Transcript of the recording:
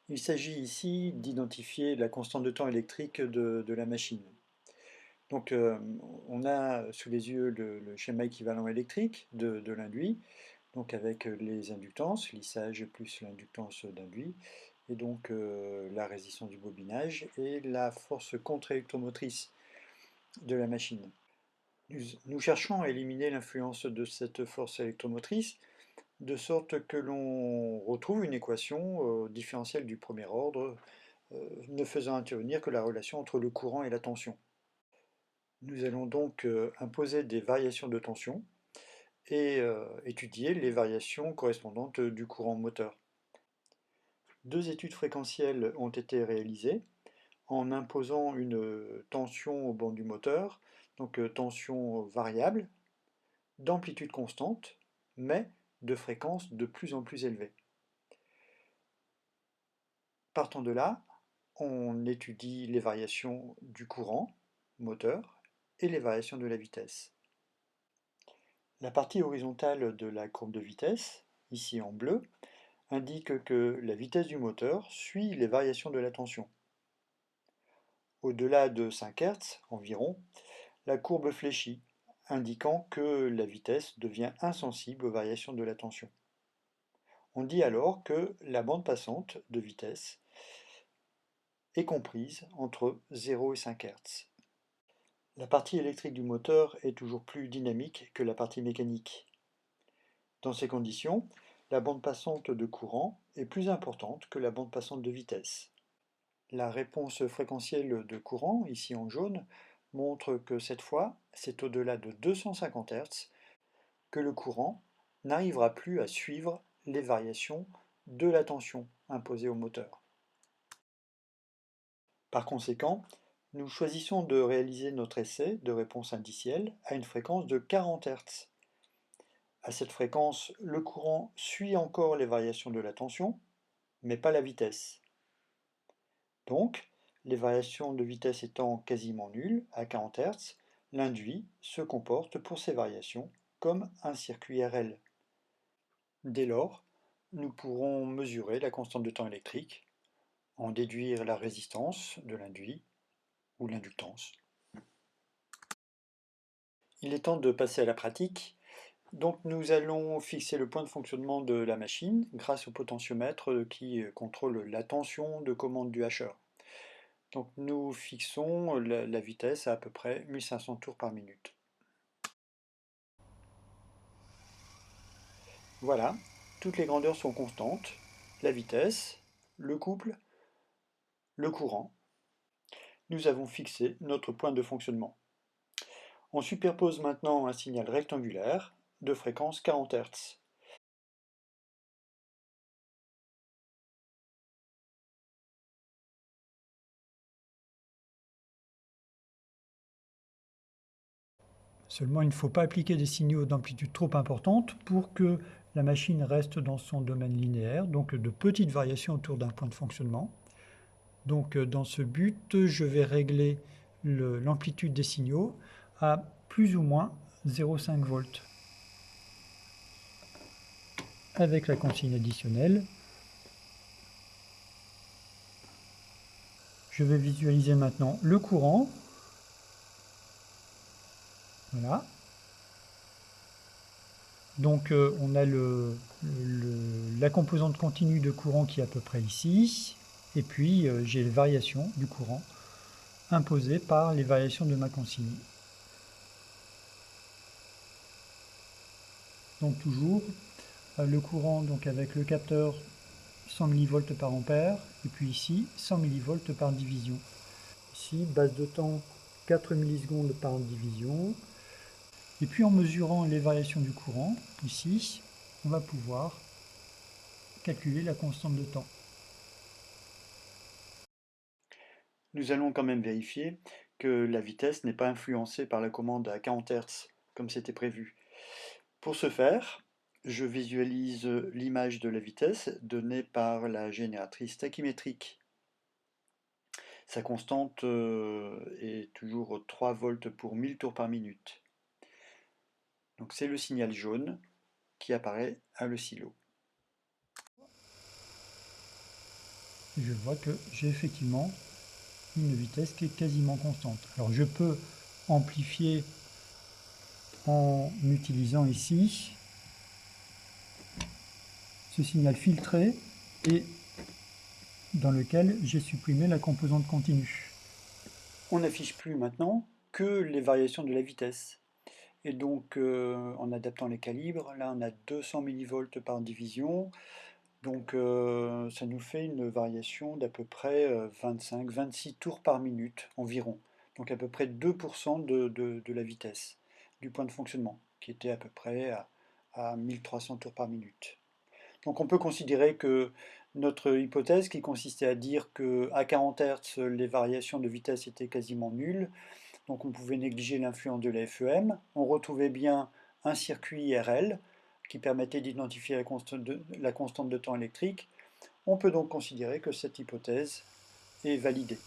Il s'agit ici d'identifier la constante de temps électrique de la machine. Donc on a sous les yeux le schéma équivalent électrique de l'induit, donc avec les inductances, lissage plus l'inductance d'induit, et donc la résistance du bobinage et la force contre-électromotrice de la machine. Nous cherchons à éliminer l'influence de cette force électromotrice de sorte que l'on retrouve une équation différentielle du premier ordre ne faisant intervenir que la relation entre le courant et la tension. Nous allons donc imposer des variations de tension et étudier les variations correspondantes du courant moteur. Deux études fréquentielles ont été réalisées en imposant une tension au banc du moteur, donc tension variable, d'amplitude constante, mais de fréquence de plus en plus élevée. Partant de là, on étudie les variations du courant moteur et les variations de la vitesse. La partie horizontale de la courbe de vitesse, ici en bleu, indique que la vitesse du moteur suit les variations de la tension. Au-delà de 5 Hz environ, la courbe fléchit, indiquant que la vitesse devient insensible aux variations de la tension. On dit alors que la bande passante de vitesse est comprise entre 0 et 5 Hz. La partie électrique du moteur est toujours plus dynamique que la partie mécanique. Dans ces conditions, la bande passante de courant est plus importante que la bande passante de vitesse. La réponse fréquentielle de courant, ici en jaune, montre que cette fois, c'est au-delà de 250 Hz que le courant n'arrivera plus à suivre les variations de la tension imposée au moteur. Par conséquent, nous choisissons de réaliser notre essai de réponse indicielle à une fréquence de 40 Hz. À cette fréquence, le courant suit encore les variations de la tension, mais pas la vitesse. Donc, les variations de vitesse étant quasiment nulles à 40 Hz, l'induit se comporte pour ces variations comme un circuit RL. Dès lors, nous pourrons mesurer la constante de temps électrique, en déduire la résistance de l'induit ou l'inductance. Il est temps de passer à la pratique. Donc nous allons fixer le point de fonctionnement de la machine grâce au potentiomètre qui contrôle la tension de commande du hacheur. Donc nous fixons la vitesse à peu près 1500 tours par minute. Voilà, toutes les grandeurs sont constantes, la vitesse, le couple, le courant. Nous avons fixé notre point de fonctionnement. On superpose maintenant un signal rectangulaire de fréquence 40 Hz. Seulement, il ne faut pas appliquer des signaux d'amplitude trop importante pour que la machine reste dans son domaine linéaire, donc de petites variations autour d'un point de fonctionnement. Donc dans ce but, je vais régler l'amplitude des signaux à plus ou moins 0,5 volts. Avec la consigne additionnelle, je vais visualiser maintenant le courant. Voilà. Donc on a la composante continue de courant qui est à peu près ici, et puis j'ai les variations du courant imposées par les variations de ma consigne. Donc toujours le courant donc avec le capteur 100 mV par ampère, et puis ici 100 mV par division. Ici base de temps 4 millisecondes par division. Et puis en mesurant les variations du courant, ici, on va pouvoir calculer la constante de temps. Nous allons quand même vérifier que la vitesse n'est pas influencée par la commande à 40 Hz, comme c'était prévu. Pour ce faire, je visualise l'image de la vitesse donnée par la génératrice tachymétrique. Sa constante est toujours 3 volts pour 1000 tours par minute. Donc c'est le signal jaune qui apparaît à l'oscillo. et je vois que j'ai effectivement une vitesse qui est quasiment constante. Alors je peux amplifier en utilisant ici ce signal filtré et dans lequel j'ai supprimé la composante continue. On n'affiche plus maintenant que les variations de la vitesse. Et donc, en adaptant les calibres, là on a 200 millivolts par division, donc ça nous fait une variation d'à peu près 25-26 tours par minute environ. Donc à peu près 2% de la vitesse du point de fonctionnement, qui était à peu près à 1300 tours par minute. Donc on peut considérer que notre hypothèse, qui consistait à dire qu'à 40 Hz, les variations de vitesse étaient quasiment nulles, donc on pouvait négliger l'influence de la FEM, on retrouvait bien un circuit RL qui permettait d'identifier la constante de temps électrique. On peut donc considérer que cette hypothèse est validée.